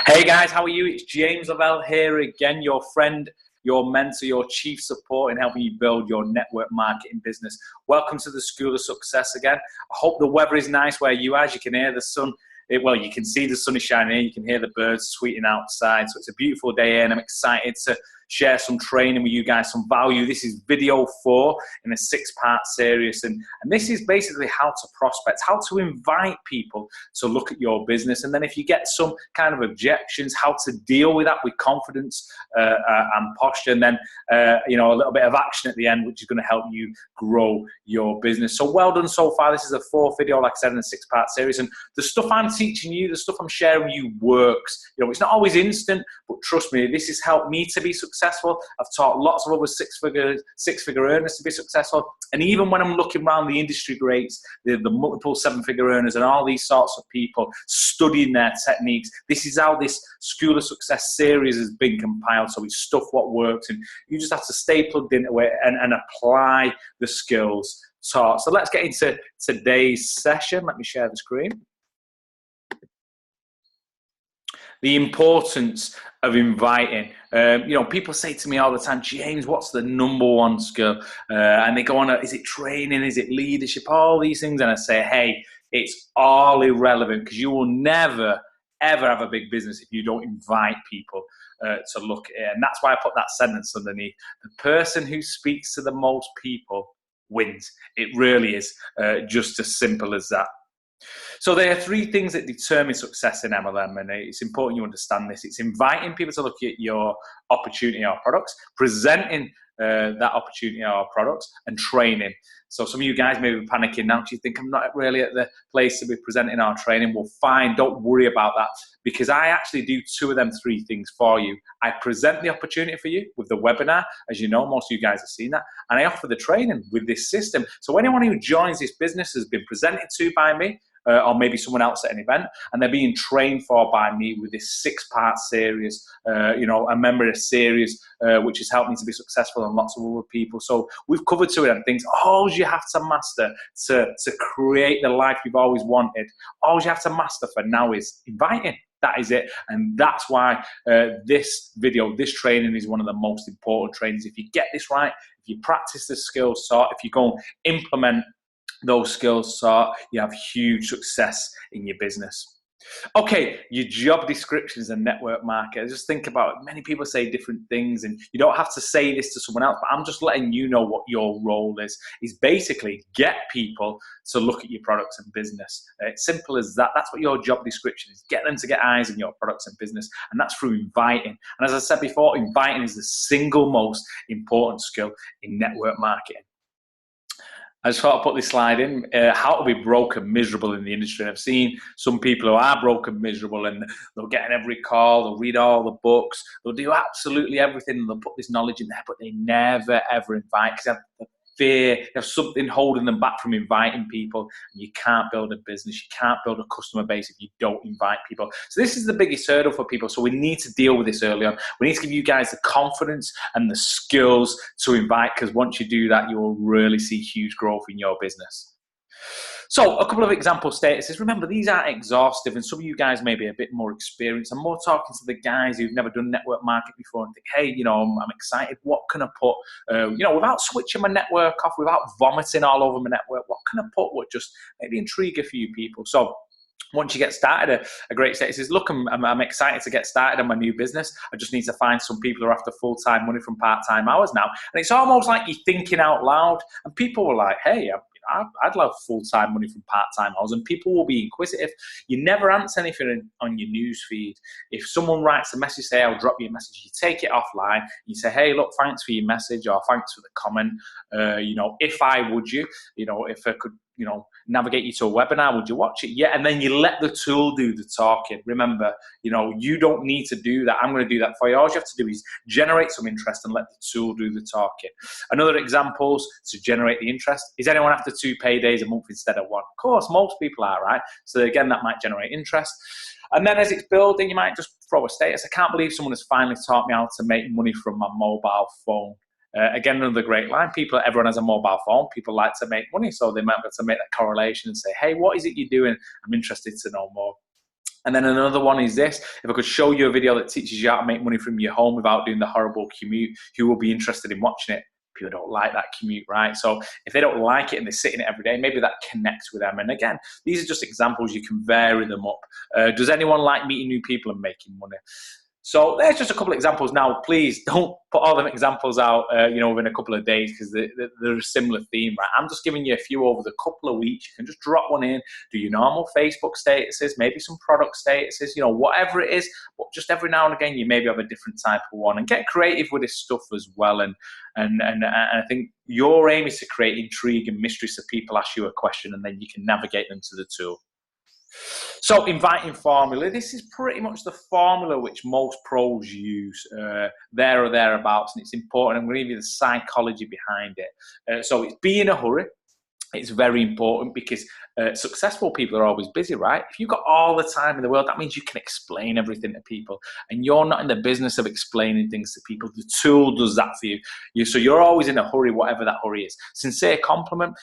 Hey guys, how are you? It's James Lavelle here again, your friend, your mentor, your chief support in helping you build your network marketing business. Welcome to the School of Success again. I hope the weather is nice where you are. As you can hear the sun, well, you can see the sun is shining here. You can hear the birds tweeting outside. So it's a beautiful day here, and I'm excited to share some training with you guys, some value. This is video 4 in a 6-part series, and this is basically how to prospect, how to invite people to look at your business, and then if you get some kind of objections, how to deal with that with confidence and posture, and then a little bit of action at the end, which is going to help you grow your business. So well done so far. This is the 4th video, like I said, in a 6-part series, and the stuff I'm teaching you, the stuff I'm sharing with you works. It's not always instant, but trust me, this has helped me to be successful. I've taught lots of other six-figure earners to be successful. And even when I'm looking around the industry greats, the multiple 7-figure earners and all these sorts of people studying their techniques, this is how this School of Success series has been compiled. So it's stuff what works, and you just have to stay plugged into it and apply the skills taught. So let's get into today's session. Let me share the screen. The importance of inviting. People say to me all the time, James, what's the #1 skill? And they go on, is it training? Is it leadership? All these things. And I say, hey, it's all irrelevant, because you will never, ever have a big business if you don't invite people to look at it. And that's why I put that sentence underneath. The person who speaks to the most people wins. It really is just as simple as that. So there are 3 things that determine success in MLM, and it's important you understand this. It's inviting people to look at your opportunity or products, presenting that opportunity or products, and training. So some of you guys may be panicking now. Do you think I'm not really at the place to be presenting our training? Well, fine, don't worry about that, because I actually do 2 of them 3 things for you. I present the opportunity for you with the webinar. As you know, most of you guys have seen that. And I offer the training with this system. So anyone who joins this business has been presented to by me, or maybe someone else at an event, and they're being trained for by me with this 6-part series, a member of a series, which has helped me to be successful and lots of other people. So we've covered 2 of them things. All you have to master to create the life you've always wanted, all you have to master for now is inviting. That is it. And that's why this video, this training is one of the most important trainings. If you get this right, if you practice the skills taught, if you go and implement those skills taught, you have huge success in your business. Okay, your job description as a network marketer. Just think about it. Many people say different things, and you don't have to say this to someone else, but I'm just letting you know what your role is basically get people to look at your products and business. It's simple as that. That's what your job description is. Get them to get eyes on your products and business, and that's through inviting. And as I said before, inviting is the single most important skill in network marketing. I just thought I'd put this slide in, how to be broke and miserable in the industry. And I've seen some people who are broke and miserable, and they'll get in every call, they'll read all the books, they'll do absolutely everything, and they'll put this knowledge in there, but they never, ever invite, because they have the fear, they have something holding them back from inviting people. You can't build a business, you can't build a customer base if you don't invite people. So this is the biggest hurdle for people. So we need to deal with this early on. We need to give you guys the confidence and the skills to invite, because once you do that, you will really see huge growth in your business. So a couple of example statuses. Remember, these aren't exhaustive, and some of you guys may be a bit more experienced. I'm more talking to the guys who've never done network marketing before and think, hey, I'm excited. What can I put, without switching my network off, without vomiting all over my network, what can I put would just maybe intrigue a few people? So once you get started, a great status is, look, I'm excited to get started on my new business. I just need to find some people who are after full-time money from part-time hours now. And it's almost like you're thinking out loud, and people were like, hey, I'd love full-time money from part-time hours, and people will be inquisitive. You never answer anything on your news feed. If someone writes a message, say, I'll drop you a message, you take it offline, you say, hey, look, thanks for your message, or thanks for the comment. If I would you, if I could, navigate you to a webinar, would you watch it? Yeah, and then you let the tool do the talking. Remember, you don't need to do that. I'm going to do that for you. All you have to do is generate some interest and let the tool do the talking. Another example to generate the interest is, anyone after 2 paydays a month instead of 1? Of course, most people are, right? So again, that might generate interest. And then as it's building, you might just throw a status. I can't believe someone has finally taught me how to make money from my mobile phone. Again, another great line. Everyone has a mobile phone. People like to make money, so they might be able to make that correlation and say, hey, what is it you're doing? I'm interested to know more. And then another one is this: if I could show you a video that teaches you how to make money from your home without doing the horrible commute, who will be interested in watching it? People don't like that commute, right? So if they don't like it and they're sitting it every day, maybe that connects with them. And again, these are just examples. You can vary them up. Does anyone like meeting new people and making money? So there's just a couple of examples. Now, please don't put all them examples out, within a couple of days, because they're a similar theme, right? I'm just giving you a few over the couple of weeks. You can just drop one in, do your normal Facebook statuses, maybe some product statuses, whatever it is. But just every now and again, you maybe have a different type of one, and get creative with this stuff as well. And I think your aim is to create intrigue and mystery, so people ask you a question, and then you can navigate them to the tool. So, inviting formula. This is pretty much the formula which most pros use, there or thereabouts, and it's important. I'm going to give you the psychology behind it. So, it's be in a hurry. It's very important because successful people are always busy, right? If you've got all the time in the world, that means you can explain everything to people. And you're not in the business of explaining things to people. The tool does that for you. So you're always in a hurry, whatever that hurry is. Sincere compliment.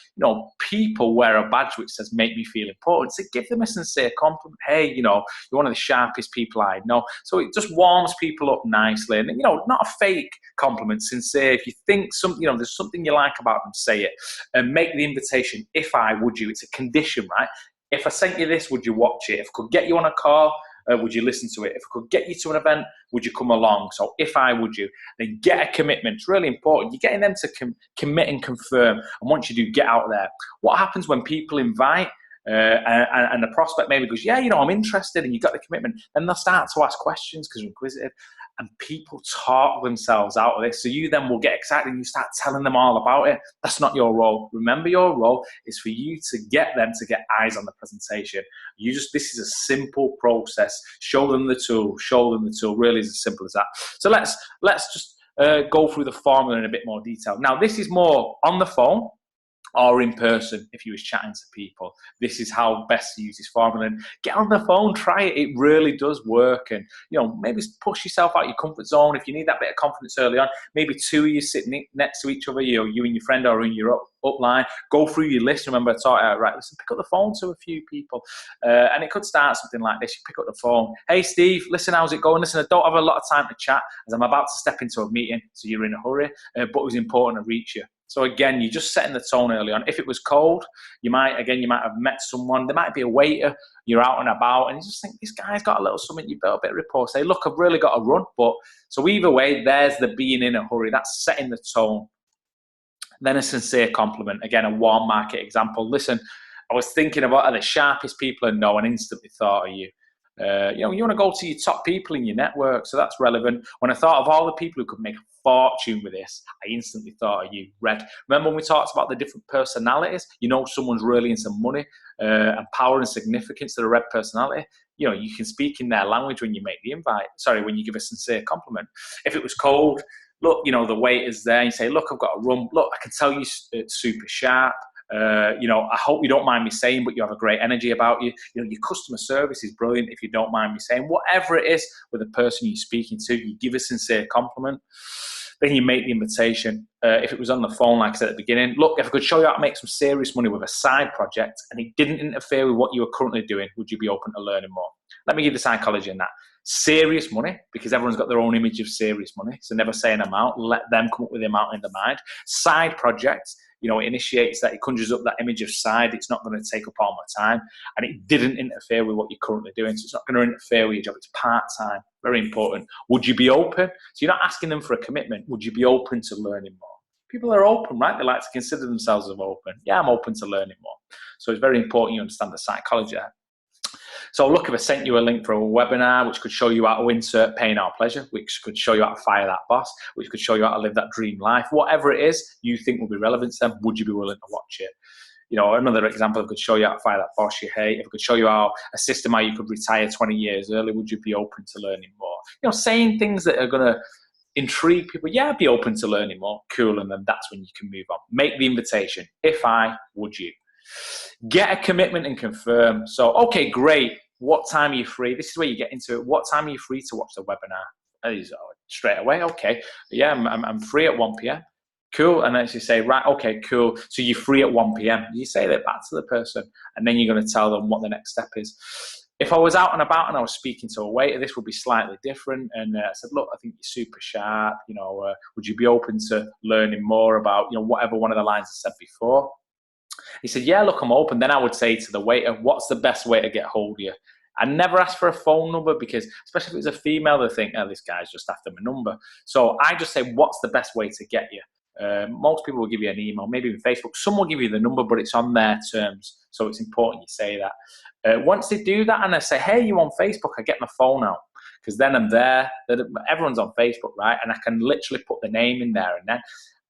People wear a badge which says, make me feel important. So give them a sincere compliment. Hey, you're one of the sharpest people I know. So it just warms people up nicely. And, not a fake compliment, sincere. If you think there's something you like about them, say it. And make the invitation. If I, would you? It's a condition, right? If I sent you this, would you watch it? If I could get you on a call, would you listen to it? If I could get you to an event, would you come along? So if I, would you? Then get a commitment. It's really important. You're getting them to commit and confirm. And once you do, get out there. What happens when people invite and the prospect maybe goes, yeah, I'm interested, and you got the commitment, then they'll start to ask questions because they're inquisitive. And people talk themselves out of this. So you then will get excited and you start telling them all about it. That's not your role. Remember, your role is for you to get them to get eyes on the presentation. This is a simple process. Show them the tool. Really is as simple as that. So let's just go through the formula in a bit more detail. Now, this is more on the phone or in person. If you was chatting to people, this is how best to use this formula. And get on the phone, try it. It really does work. And maybe push yourself out your comfort zone. If you need that bit of confidence early on, maybe two of you sitting next to each other, you and your friend, or in your upline, go through your list. Remember, I taught you, right, listen, pick up the phone to a few people. And it could start something like this. You pick up the phone. Hey, Steve, listen, how's it going? Listen, I don't have a lot of time to chat as I'm about to step into a meeting, so you're in a hurry, but it was important to reach you. So again, you're just setting the tone early on. If it was cold, you might have met someone. There might be a waiter. You're out and about, and you just think, this guy's got a little something. You build a bit of rapport. Say, look, I've really got to run. So either way, there's the being in a hurry. That's setting the tone. Then a sincere compliment. Again, a warm market example. Listen, I was thinking about the sharpest people I know and instantly thought of you. You want to go to your top people in your network, so that's relevant. When I thought of all the people who could make a fortune with this, I instantly thought of you. Red. Remember when we talked about the different personalities? Someone's really into money and power and significance to the red personality. You can speak in their language when you make the invite. Sorry, when you give a sincere compliment. If it was cold, look, the waiter's there. You say, look, I've got a rum. Look, I can tell it's super sharp. I hope you don't mind me saying, but you have a great energy about you. Your customer service is brilliant, if you don't mind me saying. Whatever it is with the person you're speaking to, you give a sincere compliment. Then you make the invitation. If it was on the phone, like I said at the beginning, look, if I could show you how to make some serious money with a side project and it didn't interfere with what you were currently doing, would you be open to learning more? Let me give you the psychology in that. Serious money, because everyone's got their own image of serious money. So never say an amount. Let them come up with the amount in their mind. Side projects, it initiates that, it conjures up that image of side. It's not going to take up all my time. And it didn't interfere with what you're currently doing. So it's not going to interfere with your job. It's part-time. Very important. Would you be open? So you're not asking them for a commitment. Would you be open to learning more? People are open, right? They like to consider themselves as open. Yeah, I'm open to learning more. So it's very important you understand the psychology there. So look, if I sent you a link for a webinar, which could show you how to insert pain or pleasure, which could show you how to fire that boss, which could show you how to live that dream life, whatever it is you think will be relevant to them, would you be willing to watch it? Another example, I could show you how to fire that boss you hate. If I could show you how a system how you could retire 20 years early, would you be open to learning more? Saying things that are going to intrigue people. Yeah, I'd be open to learning more. Cool. And then that's when you can move on. Make the invitation. If I, would you? Get a commitment and confirm. So, okay, great. What time are you free? This is where you get into it. What time are you free to watch the webinar? Straight away. Okay. Yeah, I'm free at 1 p.m. Cool. And then you say, right, okay, cool. So you're free at 1 p.m. You say that back to the person, and then you're going to tell them what the next step is. If I was out and about and I was speaking to a waiter, this would be slightly different. And I said, look, I think you're super sharp. Would you be open to learning more about, whatever one of the lines I said before? He said, yeah, look, I'm open. Then I would say to the waiter, what's the best way to get hold of you? I never ask for a phone number because, especially if it's a female, they think, oh, this guy's just after my number. So I just say, what's the best way to get you? Most people will give you an email, maybe even Facebook. Some will give you the number, but it's on their terms. So it's important you say that. Once they do that and I say, hey, you on Facebook, I get my phone out because then I'm there. Everyone's on Facebook, right? And I can literally put the name in there and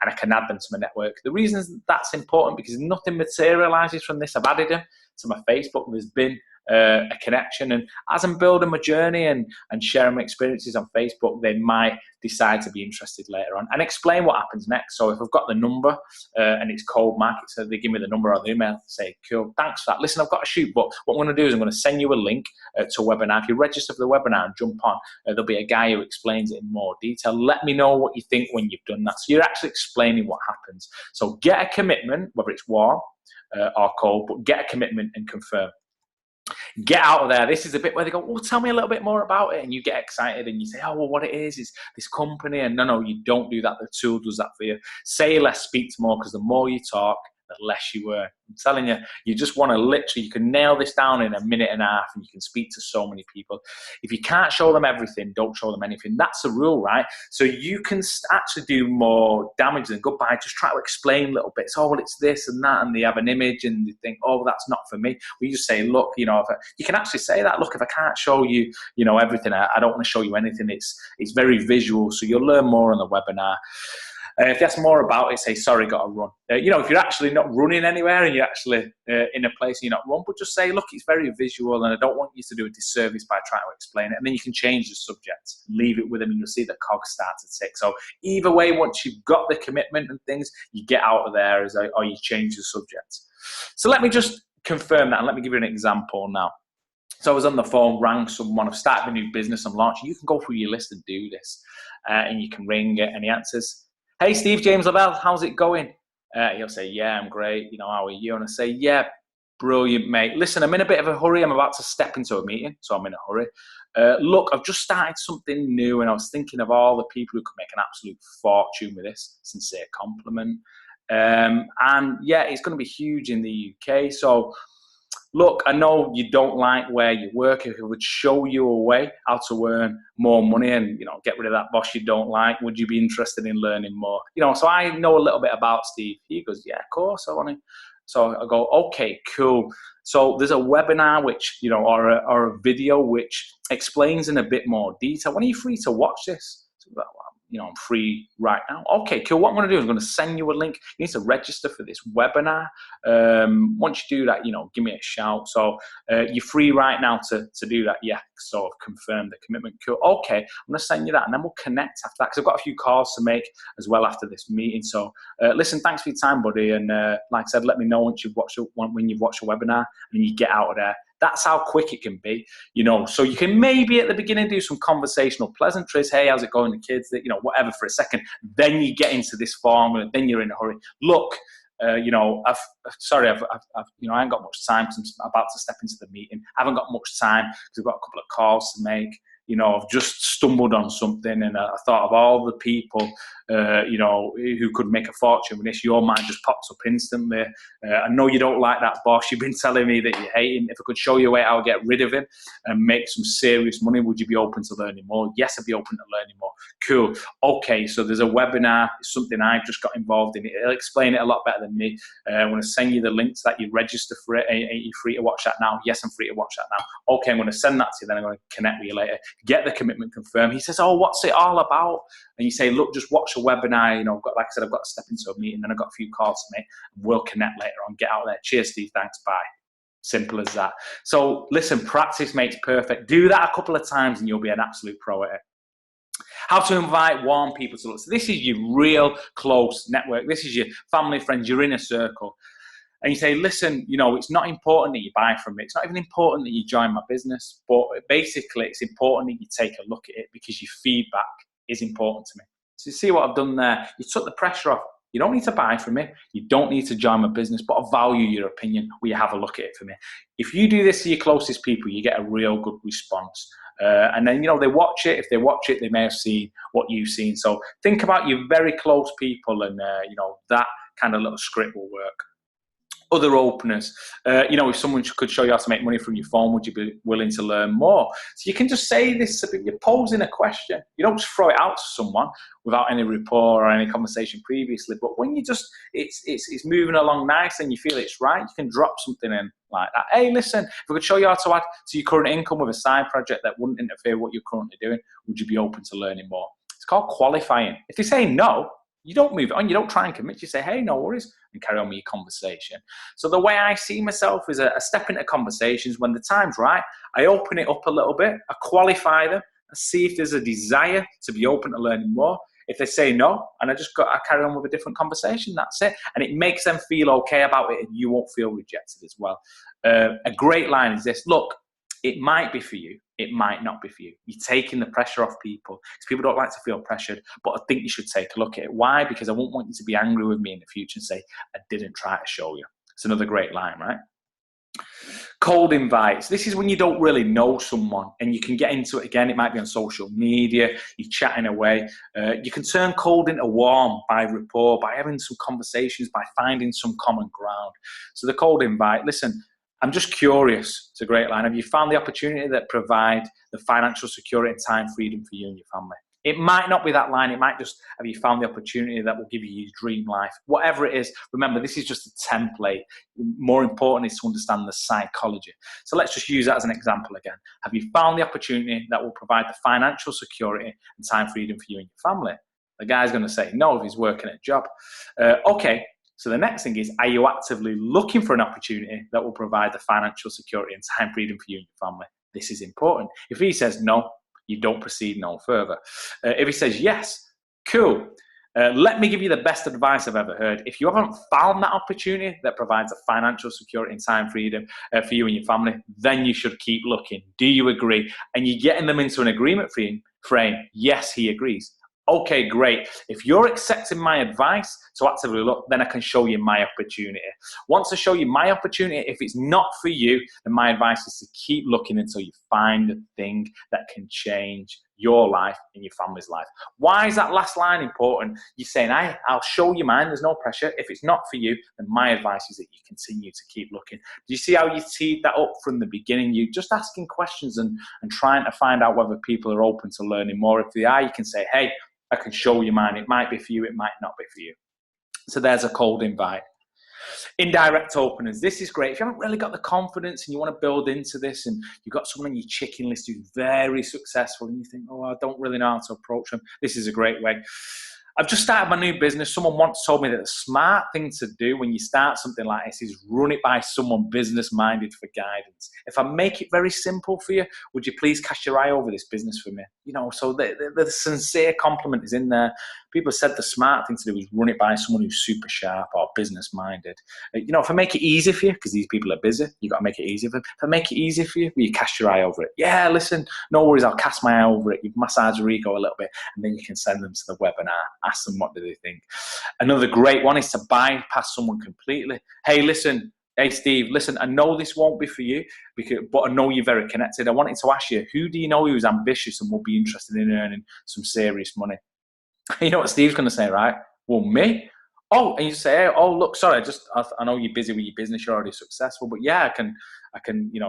I can add them to my network. The reason that's important because nothing materializes from this. I've added them to my Facebook. There's been a connection, and as I'm building my journey and sharing my experiences on Facebook, they might decide to be interested later on and explain what happens next. So if I've got the number and it's cold market, so they give me the number on the email, say, cool, thanks for that. Listen, I've got to shoot, but what I'm going to do is I'm going to send you a link to a webinar. If you register for the webinar and jump on, there'll be a guy who explains it in more detail. Let me know what you think when you've done that. So you're actually explaining what happens. So get a commitment, whether it's warm or cold, but get a commitment and confirm. Get out of there. This is the bit where they go, oh, tell me a little bit more about it. And you get excited and you say, oh, well, what it is this company. And no, you don't do that. The tool does that for you. Say less, speak to more, because the more you talk, the less you earn. I'm telling you, you just want to literally, you can nail this down in a minute and a half and you can speak to so many people. If you can't show them everything, don't show them anything. That's the rule, right? So you can actually do more damage than good by just try to explain little bits. Oh, well, it's this and that, and they have an image and they think, oh, that's not for me. We just say, look, you can actually say that, look, if I can't show you, everything, I don't want to show you anything. It's very visual, so you'll learn more on the webinar. If that's more about it, say, sorry, got to run. If you're actually not running anywhere and you're actually in a place and you're not run, but just say, look, it's very visual and I don't want you to do a disservice by trying to explain it. And then you can change the subject, leave it with them, and you'll see the cogs start to tick. So either way, once you've got the commitment and things, you get out of there or you change the subject. So let me just confirm that and let me give you an example now. So I was on the phone, rang someone, I've started a new business, I'm launching. You can go through your list and do this. And you can ring it and he answers, hey, Steve, James Lavelle, how's it going? He'll say, yeah, I'm great. How are you? And I say, yeah, brilliant, mate. Listen, I'm in a bit of a hurry. I'm about to step into a meeting, so I'm in a hurry. Look, I've just started something new, and I was thinking of all the people who could make an absolute fortune with this. Sincere compliment. And yeah, it's going to be huge in the UK. So look, I know you don't like where you work. If it would show you a way how to earn more money and, get rid of that boss you don't like, would you be interested in learning more? So I know a little bit about Steve. He goes, yeah, of course, I want to. So I go, okay, cool. So there's a webinar which, or a video which explains in a bit more detail. When are you free to watch this? So, well, I'm free right now. Okay, cool. What I'm going to do is I'm going to send you a link. You need to register for this webinar. Once you do that, give me a shout. So you're free right now to do that. Yeah, so I've confirmed the commitment. Cool. Okay, I'm going to send you that and then we'll connect after that because I've got a few calls to make as well after this meeting. So listen, thanks for your time, buddy. And like I said, let me know when you've watched a webinar and you get out of there. That's how quick it can be, So you can maybe at the beginning do some conversational pleasantries. Hey, how's it going, the kids? Whatever for a second. Then you get into this formula. Then you're in a hurry. Look, I ain't got much time because I'm about to step into the meeting. I haven't got much time because I've got a couple of calls to make. I've just stumbled on something and I thought of all the people, who could make a fortune with this. Your mind just pops up instantly. I know you don't like that boss. You've been telling me that you hate him. If I could show you a way how to get rid of him and make some serious money, would you be open to learning more? Yes, I'd be open to learning more. Cool. Okay, so there's a webinar. It's something I've just got involved in. It'll explain it a lot better than me. I'm going to send you the link so that you register for it. Are you free to watch that now? Yes, I'm free to watch that now. Okay, I'm going to send that to you. Then I'm going to connect with you later. Get the commitment confirmed. He says, oh, what's it all about? And you say, look, just watch a webinar. Like I said, I've got to step into a meeting. Then I've got a few calls to make. We'll connect later on. Get out there. Cheers, Steve. Thanks. Bye. Simple as that. So listen, practice makes perfect. Do that a couple of times and you'll be an absolute pro at it. How to invite warm people to look. So this is your real close network. This is your family, friends, your inner circle. And you say, listen, it's not important that you buy from me. It's not even important that you join my business. But basically, it's important that you take a look at it because your feedback is important to me. So you see what I've done there? You took the pressure off. You don't need to buy from me. You don't need to join my business, but I value your opinion. Will you have a look at it for me? If you do this to your closest people, you get a real good response. And then, they watch it. If they watch it, they may have seen what you've seen. So think about your very close people, and, that kind of little script will work. Other openers, if someone could show you how to make money from your phone, would you be willing to learn more? So you can just say this, you're posing a question. You don't just throw it out to someone without any rapport or any conversation previously. But when you just, it's moving along nice and you feel it's right, you can drop something in like that. Hey, listen, if I could show you how to add to your current income with a side project that wouldn't interfere with what you're currently doing, would you be open to learning more? It's called qualifying. If they say no, you don't move on. You don't try and commit. You say, hey, no worries, and carry on with your conversation. So the way I see myself is a step into conversations. When the time's right, I open it up a little bit, I qualify them, I see if there's a desire to be open to learning more. If they say no, and I carry on with a different conversation, that's it. And it makes them feel okay about it, and you won't feel rejected as well. A great line is this: look, it might be for you, it might not be for you. You're taking the pressure off people, because people don't like to feel pressured, but I think you should take a look at it. Why? Because I won't want you to be angry with me in the future and say, I didn't try to show you. It's another great line, right? Cold invites. This is when you don't really know someone and you can get into it again. It might be on social media, you're chatting away. You can turn cold into warm by rapport, by having some conversations, by finding some common ground. So the cold invite, listen, I'm just curious. It's a great line. Have you found the opportunity that provide the financial security and time freedom for you and your family? It might not be that line. It might just, have you found the opportunity that will give you your dream life? Whatever it is, remember, this is just a template. More important is to understand the psychology. So let's just use that as an example again. Have you found the opportunity that will provide the financial security and time freedom for you and your family? The guy's going to say no if he's working at a job. Okay. So the next thing is, are you actively looking for an opportunity that will provide the financial security and time freedom for you and your family? This is important. If he says no, you don't proceed no further. If he says yes, cool. Let me give you the best advice I've ever heard. If you haven't found that opportunity that provides a financial security and time freedom for you and your family, then you should keep looking. Do you agree? And you're getting them into an agreement frame. Yes, he agrees. Okay, great. If you're accepting my advice to actively look, then I can show you my opportunity. Once I show you my opportunity, if it's not for you, then my advice is to keep looking until you find the thing that can change your life and your family's life. Why is that last line important? You're saying, I'll show you mine. There's no pressure. If it's not for you, then my advice is that you continue to keep looking. Do you see how you teed that up from the beginning? You just asking questions and trying to find out whether people are open to learning more. If they are, you can say, hey, I can show you mine. It might be for you, it might not be for you. So there's a cold invite. Indirect openers. This is great. If you haven't really got the confidence and you want to build into this and you've got someone on your chicken list who's very successful and you think, oh, I don't really know how to approach them, this is a great way. I've just started my new business. Someone once told me that the smart thing to do when you start something like this is run it by someone business-minded for guidance. If I make it very simple for you, would you please cast your eye over this business for me? So the sincere compliment is in there. People said the smart thing to do is run it by someone who's super sharp or business-minded. If I make it easy for you, because these people are busy, you've got to make it easy for them. If I make it easy for you, will you cast your eye over it? Yeah, listen, no worries, I'll cast my eye over it. You massage your ego a little bit, and then you can send them to the webinar. Ask them what do they think. Another great one is to bypass someone completely. Hey, listen. Hey, Steve, listen, I know this won't be for you, but I know you're very connected. I wanted to ask you, who do you know who's ambitious and will be interested in earning some serious money? You know what Steve's going to say, right? Well, me? Oh, and you say, oh, look, sorry, I know you're busy with your business, you're already successful, but yeah, I can,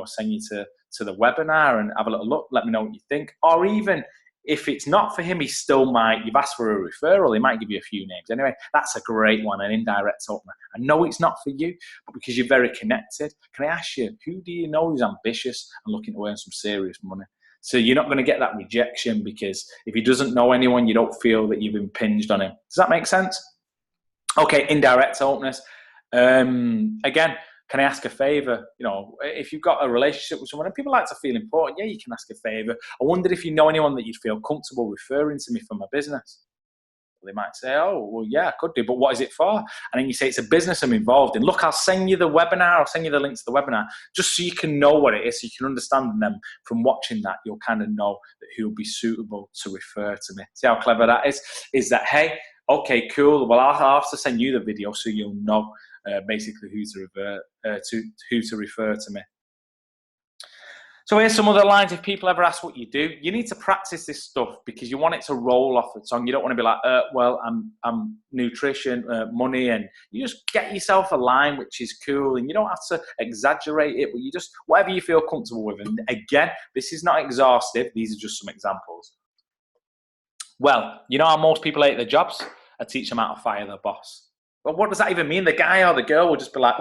send you to the webinar and have a little look, let me know what you think. Or even if it's not for him, you've asked for a referral, he might give you a few names. Anyway, that's a great one, an indirect opener. I know it's not for you, but because you're very connected, can I ask you, who do you know who's ambitious and looking to earn some serious money? So you're not going to get that rejection, because if he doesn't know anyone, you don't feel that you've impinged on him. Does that make sense? Okay, indirect openers. Again, can I ask a favor? If you've got a relationship with someone and people like to feel important, yeah, you can ask a favor. I wondered if you know anyone that you'd feel comfortable referring to me for my business. They might say, oh, well, yeah, I could do, but what is it for? And then you say, it's a business I'm involved in. Look, I'll send you the webinar. I'll send you the link to the webinar just so you can know what it is, so you can understand them. From watching that, you'll kind of know that who will be suitable to refer to me. See how clever that is? Is that, hey, Okay, cool. Well, I'll have to send you the video so you'll know basically who to refer to me. So here's some other lines. If people ever ask what you do, you need to practice this stuff because you want it to roll off the tongue. You don't want to be like, well, I'm nutrition, money, and you just get yourself a line which is cool, and you don't have to exaggerate it, but you just, whatever you feel comfortable with. And again, this is not exhaustive. These are just some examples. Well, you know how most people hate their jobs? I teach them how to fire their boss. Well, what does that even mean? The guy or the girl will just be like,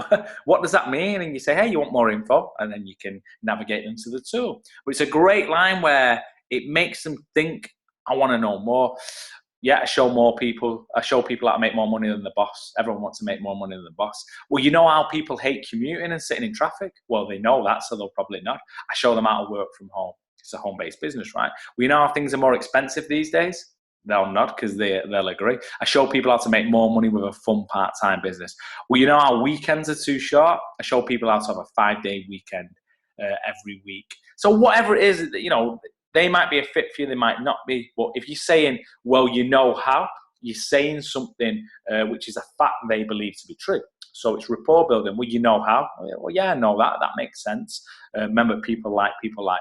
what does that mean? And you say, hey, you want more info? And then you can navigate them to the tool. But it's a great line where it makes them think, I want to know more. Yeah, I show people how to make more money than the boss. Everyone wants to make more money than the boss. Well, you know how people hate commuting and sitting in traffic? Well, they know that, so they'll probably not. I show them how to work from home. It's a home-based business, right? We know how things are more expensive these days. They'll not, because they'll agree. I show people how to make more money with a fun part-time business. Well, you know how weekends are too short? I show people how to have a 5-day weekend every week. So whatever it is, you know, they might be a fit for you, they might not be. But if you're saying, well, you know how, you're saying something which is a fact they believe to be true. So it's rapport building. Well, you know how? Well, yeah, I know that. That makes sense. Remember, people like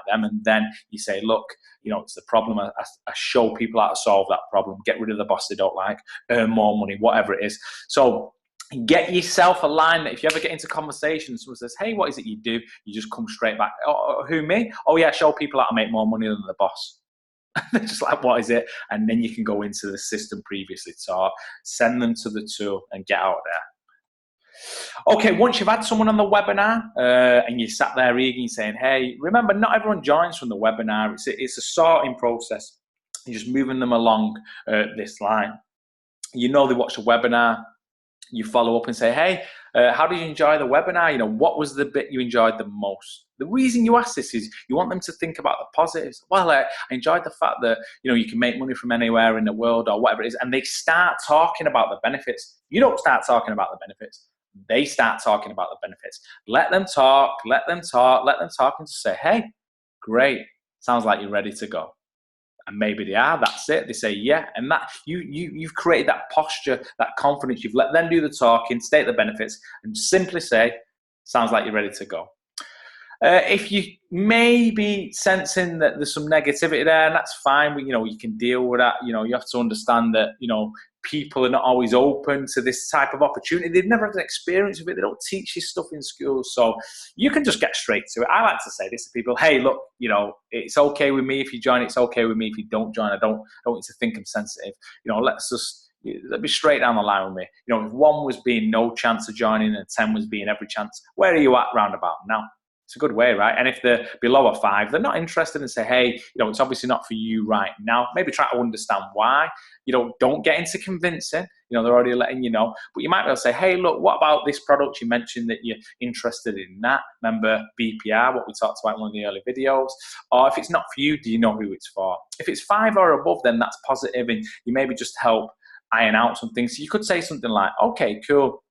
them. And then you say, look, you know, it's the problem. I show people how to solve that problem. Get rid of the boss they don't like. Earn more money, whatever it is. So get yourself a line that if you ever get into conversation, someone says, hey, what is it you do? You just come straight back. Oh, who, me? Oh, yeah, show people how to make more money than the boss. They're just like, what is it? And then you can go into the system previously taught, send them to the tool and get out there. Okay, once you've had someone on the webinar and you sat there eagerly saying, hey, remember, not everyone joins from the webinar. It's a sorting process. You're just moving them along this line. You know they watched the webinar. You follow up and say, hey, how did you enjoy the webinar? You know, what was the bit you enjoyed the most? The reason you ask this is you want them to think about the positives. Well, I enjoyed the fact that, you know, you can make money from anywhere in the world or whatever it is. And they start talking about the benefits. You don't start talking about the benefits. They start talking about the benefits. Let them talk, let them talk, let them talk, and just say, hey, great. Sounds like you're ready to go. And maybe they are, that's it. They say, yeah. And that you've created that posture, that confidence. You've let them do the talking, state the benefits, and simply say, sounds like you're ready to go. If you may be sensing that there's some negativity there, and that's fine. You know, you can deal with that. You know, you have to understand that, you know, people are not always open to this type of opportunity. They've never had an experience with it. They don't teach this stuff in school. So you can just get straight to it. I like to say this to people, hey, look, you know, it's okay with me if you join. It's okay with me if you don't join. I don't want you to think I'm sensitive. You know, let's be straight down the line with me. You know, if 1 was being no chance of joining and 10 was being every chance, where are you at roundabout now? It's a good way, right? And if they're below a 5, they're not interested and say, hey, you know, it's obviously not for you right now. Maybe try to understand why. You know, don't get into convincing. You know, they're already letting you know. But you might be able to say, hey, look, what about this product? You mentioned that you're interested in that. Remember BPR, what we talked about in one of the early videos? Or if it's not for you, do you know who it's for? If it's 5 or above, then that's positive, and you maybe just help iron out some things. So you could say something like, okay, cool.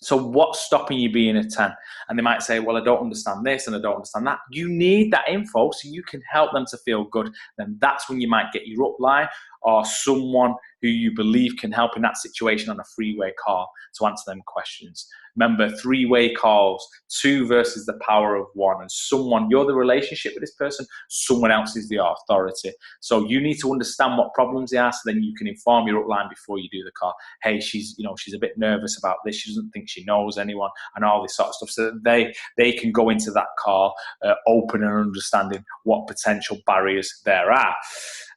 So what's stopping you being a 10? And they might say, well, I don't understand this and I don't understand that. You need that info so you can help them to feel good. Then that's when you might get your upline or someone who you believe can help in that situation on a three-way call to answer them questions. Remember, three-way calls, 2 versus the power of 1. And someone, you're the relationship with this person, someone else is the authority. So you need to understand what problems they are so then you can inform your upline before you do the call. Hey, she's a bit nervous about this. She doesn't think she knows anyone and all this sort of stuff. So that they can go into that call open and understanding what potential barriers there are.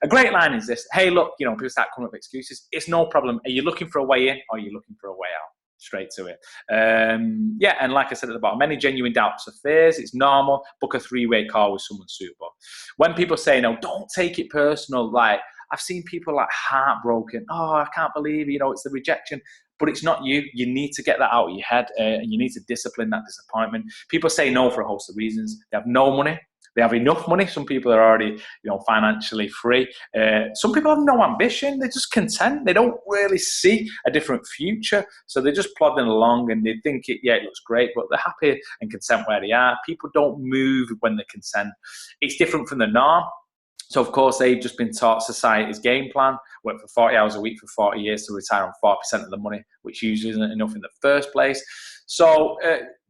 A great line is this. Hey, look, you know, people start coming up with excuses. It's no problem. Are you looking for a way in or are you looking for a way out? Straight to it. Yeah, and like I said at the bottom, any genuine doubts or fears, it's normal. Book a 3-way call with someone suitable. When people say no, don't take it personal. Like, I've seen people like heartbroken. Oh, I can't believe, you know, it's the rejection. But it's not you. You need to get that out of your head and you need to discipline that disappointment. People say no for a host of reasons. They have no money. They have enough money. Some people are already, you know, financially free. Some people have no ambition. They're just content. They don't really see a different future. So they're just plodding along and they think, it looks great, but they're happy and content where they are. People don't move when they're content. It's different from the norm. So, of course, they've just been taught society's game plan, work for 40 hours a week for 40 years to retire on 4% of the money, which usually isn't enough in the first place. So,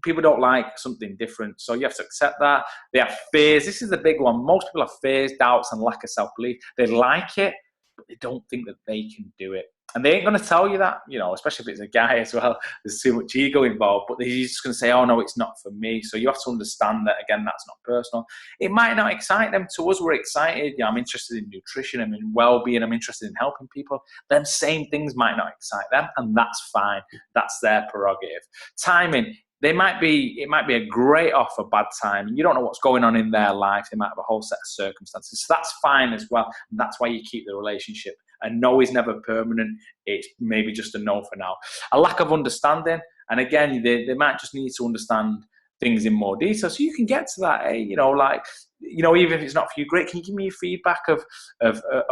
people don't like something different. So, you have to accept that. They have fears. This is the big one. Most people have fears, doubts, and lack of self-belief. They like it, but they don't think that they can do it. And they ain't going to tell you that, especially if it's a guy as well. There's too much ego involved, but he's just going to say, oh, no, it's not for me. So you have to understand that, again, that's not personal. It might not excite them. To us, we're excited. I'm interested in nutrition. I'm in well-being. I'm interested in helping people. Them same things might not excite them, and that's fine. That's their prerogative. Timing. It might be a great offer, bad time. You don't know what's going on in their life. They might have a whole set of circumstances. So that's fine as well. And that's why you keep the relationship. A no is never permanent. It's maybe just a no for now. A lack of understanding. And again, they might just need to understand things in more detail. So you can get to that, even if it's not for you, great. Can you give me your feedback of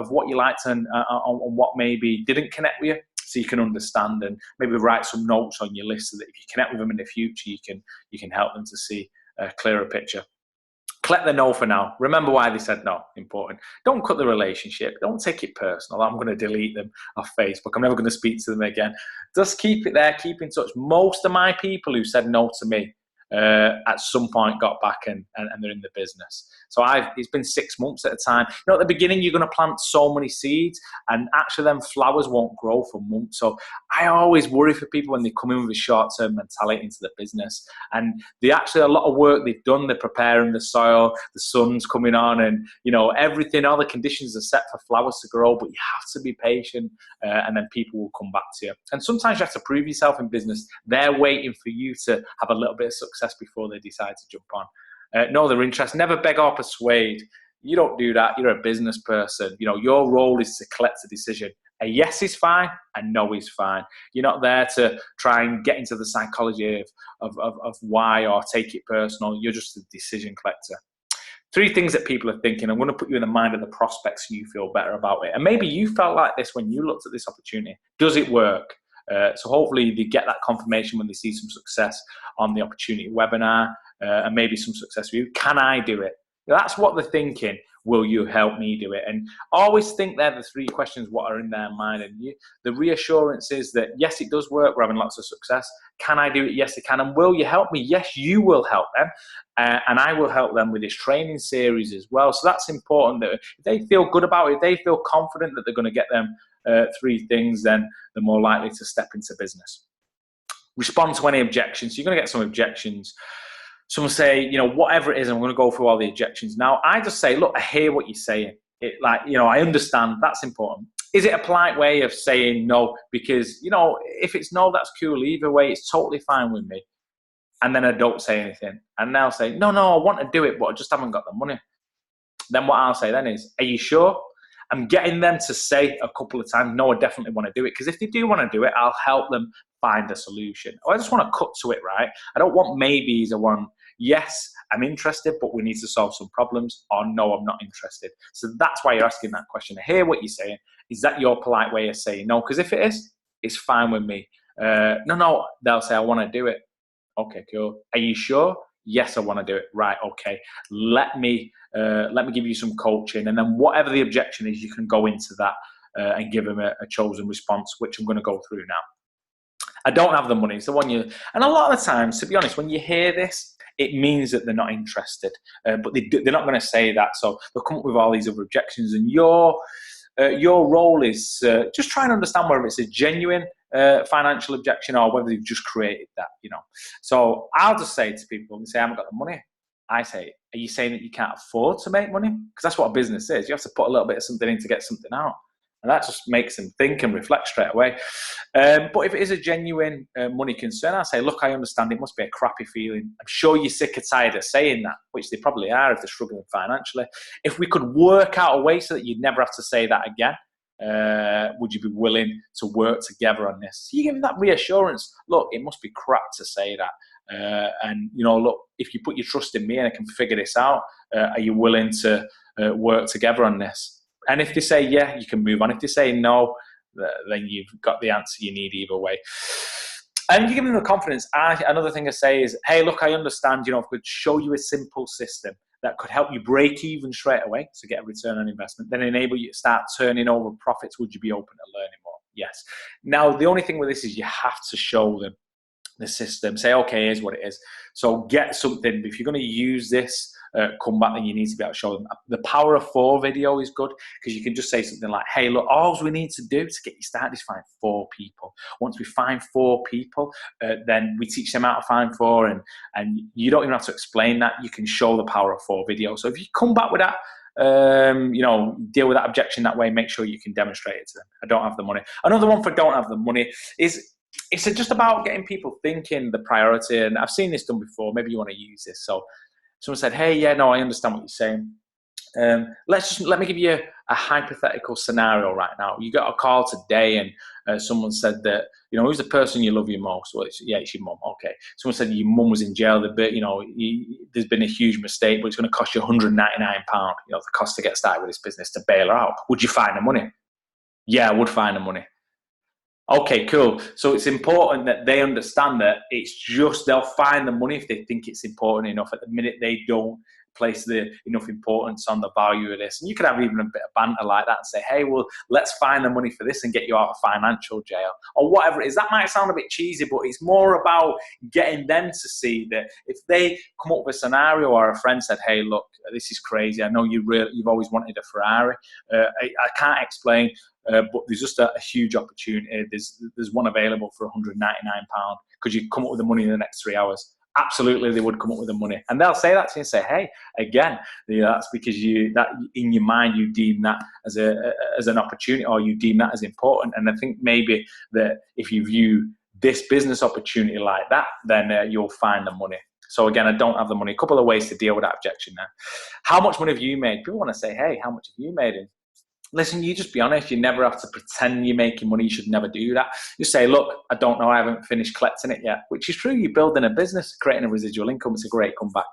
what you liked and on what maybe didn't connect with you? So you can understand, and maybe write some notes on your list so that if you connect with them in the future, you can help them to see a clearer picture. Collect the no for now. Remember why they said no. Important. Don't cut the relationship. Don't take it personal. I'm going to delete them off Facebook. I'm never going to speak to them again. Just keep it there. Keep in touch. Most of my people who said no to me at some point got back and they're in the business. So it's been 6 months at a time. At the beginning, you're going to plant so many seeds, and actually them flowers won't grow for months. So I always worry for people when they come in with a short-term mentality into the business. And they actually, a lot of work they've done, they're preparing the soil, the sun's coming on, and everything, all the conditions are set for flowers to grow, but you have to be patient, and then people will come back to you. And sometimes you have to prove yourself in business. They're waiting for you to have a little bit of success before they decide to jump on. Know their interest. Never beg or persuade. You don't do that. You're a business person. Your role is to collect a decision. A yes is fine, a no is fine. You're not there to try and get into the psychology of why or take it personal. You're just a decision collector. 3 things that people are thinking. I'm going to put you in the mind of the prospects so you feel better about it. And maybe you felt like this when you looked at this opportunity. Does it work? So hopefully they get that confirmation when they see some success on the opportunity webinar, and maybe some success for you. Can I do it? That's what they're thinking. Will you help me do it? And always think they're the 3 questions what are in their mind. And the reassurance is that, yes, it does work. We're having lots of success. Can I do it? Yes, I can. And will you help me? Yes, you will help them. And I will help them with this training series as well. So that's important, that if they feel good about it, if they feel confident that they're going to get them 3 things, then they're more likely to step into business. Respond to any objections. So you're going to get some objections. Someone say, whatever it is, I'm going to go through all the objections. Now, I just say, look, I hear what you're saying. I understand. That's important. Is it a polite way of saying no? Because, if it's no, that's cool. Either way, it's totally fine with me. And then I don't say anything. And they'll say, no, I want to do it, but I just haven't got the money. Then what I'll say then is, are you sure? I'm getting them to say a couple of times, no, I definitely want to do it. Because if they do want to do it, I'll help them find a solution. I just want to cut to it, right? I don't want maybes. I want, yes, I'm interested, but we need to solve some problems. Or no, I'm not interested. So that's why you're asking that question. I hear what you're saying. Is that your polite way of saying no? Because if it is, it's fine with me. No, they'll say, I want to do it. Okay, cool. Are you sure? Yes, I want to do it. Right, okay. Let me give you some coaching, and then whatever the objection is, you can go into that and give them a chosen response, which I'm going to go through now. I don't have the money. It's the one and a lot of the times, to be honest, when you hear this, it means that they're not interested, but they're not going to say that. So they'll come up with all these other objections, and your role is just try and understand whether it's a genuine financial objection or whether they've just created that, So I'll just say to people, they say, I haven't got the money. I say, are you saying that you can't afford to make money? Because that's what a business is. You have to put a little bit of something in to get something out. And that just makes them think and reflect straight away. But if it is a genuine money concern, I'll say, look, I understand it must be a crappy feeling. I'm sure you're sick or tired of saying that, which they probably are if they're struggling financially. If we could work out a way so that you'd never have to say that again, would you be willing to work together on this? So you give them that reassurance. Look, it must be crap to say that. And, look, if you put your trust in me and I can figure this out, are you willing to work together on this? And if they say, yeah, you can move on. If they say no, then you've got the answer you need either way. And you give them the confidence. Another thing I say is, hey, look, I understand, if I could show you a simple system that could help you break even straight away to get a return on investment, then enable you to start turning over profits, would you be open to learning more? Yes. Now, the only thing with this is you have to show them the system. Say, okay, here's what it is. So get something. If you're going to use this, come back, then you need to be able to show them. The Power of 4 video is good because you can just say something like, hey, look, all we need to do to get you started is find 4 people. Once we find 4 people, then we teach them how to find 4, and you don't even have to explain that. You can show the Power of 4 video. So if you come back with that, deal with that objection that way, make sure you can demonstrate it to them. I don't have the money. Another one for don't have the money is, it's just about getting people thinking the priority. And I've seen this done before. Maybe you want to use this. So someone said, hey, yeah, no, I understand what you're saying. Let me give you a hypothetical scenario right now. You got a call today and someone said that, who's the person you love your most? Well, it's your mum. Okay. Someone said your mum was in jail. There's been a huge mistake, but it's going to cost you £199, the cost to get started with this business, to bail her out. Would you find the money? Yeah, I would find the money. Okay, cool. So it's important that they understand that it's just, they'll find the money if they think it's important enough. At the minute, they don't place enough importance on the value of this. And you could have even a bit of banter like that and say, hey, well, let's find the money for this and get you out of financial jail or whatever it is. That might sound a bit cheesy, but it's more about getting them to see that if they come up with a scenario, or a friend said, hey, look, this is crazy. I know you've always wanted a Ferrari. I can't explain. But there's just a huge opportunity. There's one available for £199. Could you come up with the money in the next 3 hours? Absolutely, they would come up with the money, and they'll say that to you and say, "Hey, again, that's because that in your mind you deem that as an opportunity, or you deem that as important." And I think maybe that if you view this business opportunity like that, then you'll find the money. So again, I don't have the money. A couple of ways to deal with that objection now. How much money have you made? People want to say, "Hey, how much have you made?" Listen, you just be honest. You never have to pretend you're making money. You should never do that. You say, look, I don't know. I haven't finished collecting it yet, which is true. You're building a business, creating a residual income. It's a great comeback.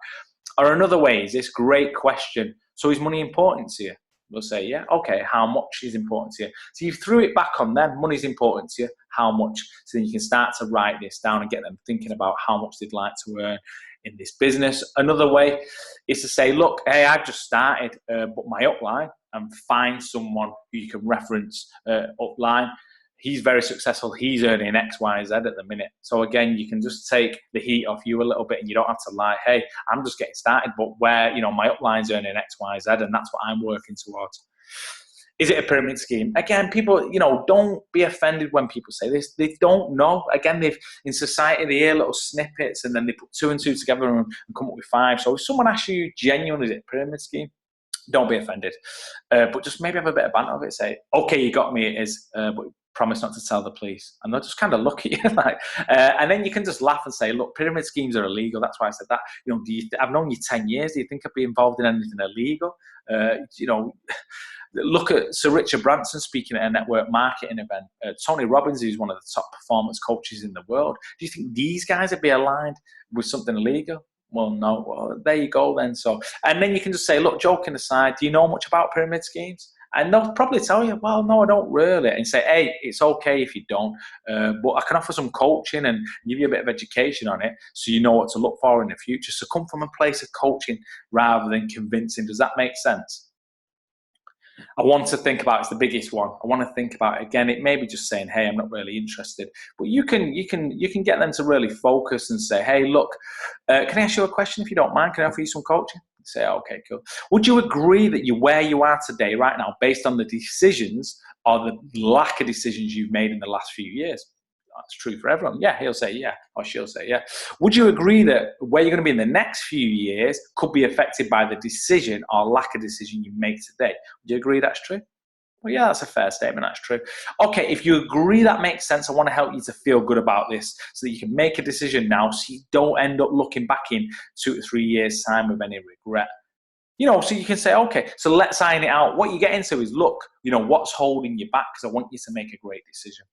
Or another way is this great question. So is money important to you? We'll say, yeah. Okay, how much is important to you? So you threw it back on them. Money's important to you. How much? So then you can start to write this down and get them thinking about how much they'd like to earn in this business. Another way is to say, look, hey, I've just started, but my upline, and find someone who you can reference upline. He's very successful. He's earning X, Y, Z at the minute. So again, you can just take the heat off you a little bit, and you don't have to lie, hey, I'm just getting started, but where, my upline's earning X, Y, Z, and that's what I'm working towards. Is it a pyramid scheme? Again, people, don't be offended when people say this. They don't know. Again, in society, they hear little snippets, and then they put 2 and 2 together and come up with 5. So if someone asks you genuinely, is it a pyramid scheme? Don't be offended, but just maybe have a bit of banter of it. Say, okay, you got me, it is, but promise not to tell the police. And they'll just kind of look at you and then you can just laugh and say, look, pyramid schemes are illegal. That's why I said that. I've known you 10 years. Do you think I'd be involved in anything illegal? Look at Sir Richard Branson speaking at a network marketing event. Tony Robbins, who's one of the top performance coaches in the world. Do you think these guys would be aligned with something illegal? Well, no. Well, there you go then. So, and then you can just say, look, joking aside, do you know much about pyramid schemes? And they'll probably tell you, well, no, I don't really. And say, hey, it's okay if you don't, but I can offer some coaching and give you a bit of education on it so you know what to look for in the future. So come from a place of coaching rather than convincing. Does that make sense? I want to think about, it's the biggest one. I want to think about it again. It may be just saying, hey, I'm not really interested, but you can get them to really focus and say, hey, look, can I ask you a question if you don't mind? Can I offer you some coaching? Say, oh, okay, cool. Would you agree that you're where you are today right now based on the decisions or the lack of decisions you've made in the last few years? That's true for everyone. Yeah, he'll say yeah, or she'll say yeah. Would you agree that where you're going to be in the next few years could be affected by the decision or lack of decision you make today? Would you agree that's true? Well, yeah, that's a fair statement. That's true. Okay, if you agree that makes sense, I want to help you to feel good about this so that you can make a decision now so you don't end up looking back in 2 to 3 years' time with any regret. So you can say, okay, so let's iron it out. What you get into is, look, what's holding you back, because I want you to make a great decision.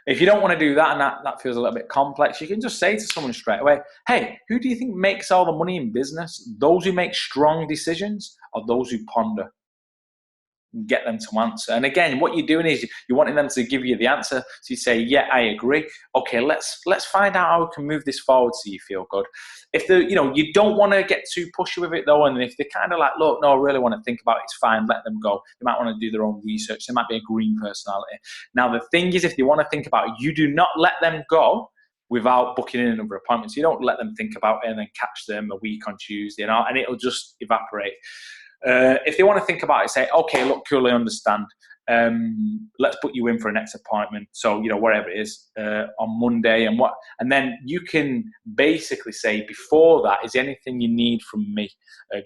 If you don't want to do that and that feels a little bit complex, you can just say to someone straight away, hey, who do you think makes all the money in business? Those who make strong decisions or those who ponder? get them to answer. And again, what you're doing is you're wanting them to give you the answer. So you say, yeah, I agree. Okay, let's find out how we can move this forward so you feel good. If you don't want to get too pushy with it though, and if they're kind of like, look, no, I really want to think about it, it's fine, let them go. They might want to do their own research. They might be a green personality. Now, the thing is, if they want to think about it, you do not let them go without booking in another appointment. So you don't let them think about it and then catch them a week on Tuesday, and it'll just evaporate. If they want to think about it, say, okay, look, cool, I understand. Let's put you in for a next appointment. So, whatever it is, on Monday and then you can basically say before that, is there anything you need from me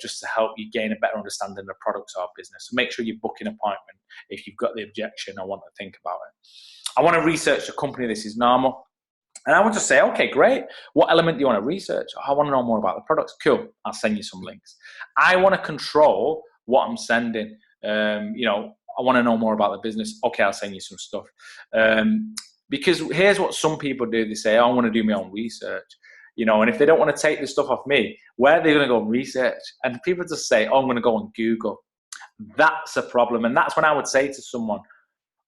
just to help you gain a better understanding of the products or business? So make sure you book an appointment. If you've got the objection, I want to think about it. I want to research the company. This is normal. And I would just say, okay, great. What element do you want to research? I want to know more about the products. Cool. I'll send you some links. I want to control what I'm sending. I want to know more about the business. Okay, I'll send you some stuff. Because here's what some people do. They say, I want to do my own research. And if they don't want to take this stuff off me, where are they going to go and research? And people just say, I'm going to go on Google. That's a problem. And that's when I would say to someone,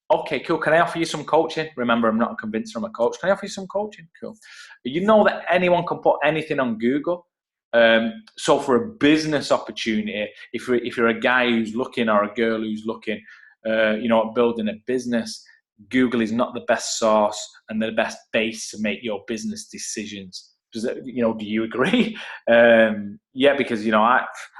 okay, cool. Can I offer you some coaching? Remember, I'm not convinced I'm a coach. Can I offer you some coaching? Cool. You know that anyone can put anything on Google. So for a business opportunity, if you're a guy who's looking or a girl who's looking, at building a business, Google is not the best source and the best base to make your business decisions. Do you agree? Yeah, because,